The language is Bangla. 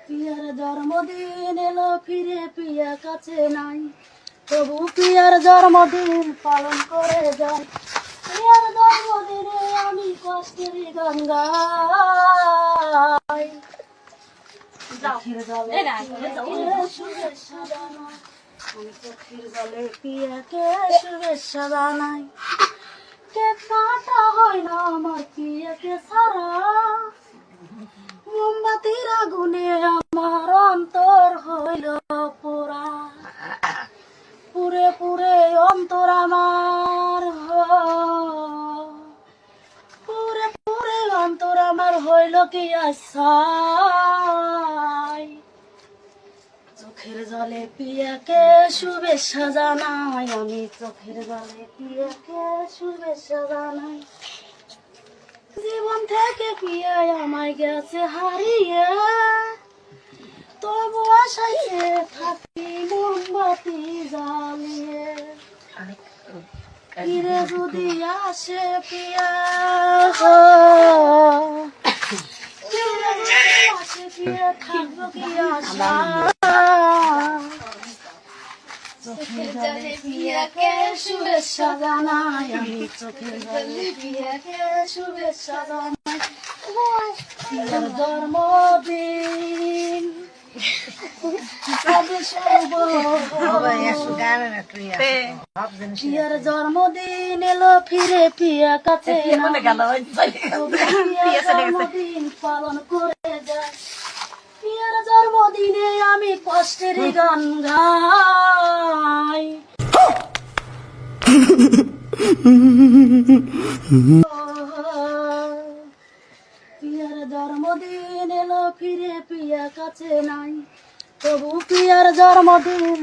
পিয়ার জন্মদিন এলো ফিরে পিয়া কাছে নাই, তবু পিয়ার জন্মদিন পালন করে যাই। পিয়ার জন্মদিনে আমি কষ্টের গান গাই। চোখের জলে শুভেচ্ছা জানাই, আমি চোখের জলে পিয়াকে শুভেচ্ছা জানাই। কেক কাটা হয় না আমার পিয়াকে ছাড়া, মোমবাতির আগুনে আমার অন্তর হইল পোড়া। পুরে পুরে অন্তর আমার, পুরে পুরে অন্তর আমার হইল কি আশায়। চোখের জলে পিয়াকে শুভেচ্ছা জানাই, আমি চোখের জলে পিয়াকে শুভেচ্ছা জানাই। জীবন থেকে পিয়াই আমায় গেছে হারিয়ে, তবু আশাইয়ে থাকি মোমবাতি জ্বালিয়ে। ফিরে যদি আসে পিয়া, ফিরে যদি আসে পিয়া, থাকবো কি আশা। চোখের জলে পিয়াকে শুভেচ্ছা জানাই, আমি চোখের জলে পিয়াকে শুভেচ্ছা জানাই। পিয়ার জন্মদিন পিয়ার জন্মদিন এলো ফিরে পিয়া কাছে জন্মদিন পালন করে যায়। পিয়ার জন্মদিনে আমি কষ্টের গান গাই। পিয়ার জন্মদিন এলো ফিরে পিয়া কাছে নাই, তবু পিয়ার জন্মদিন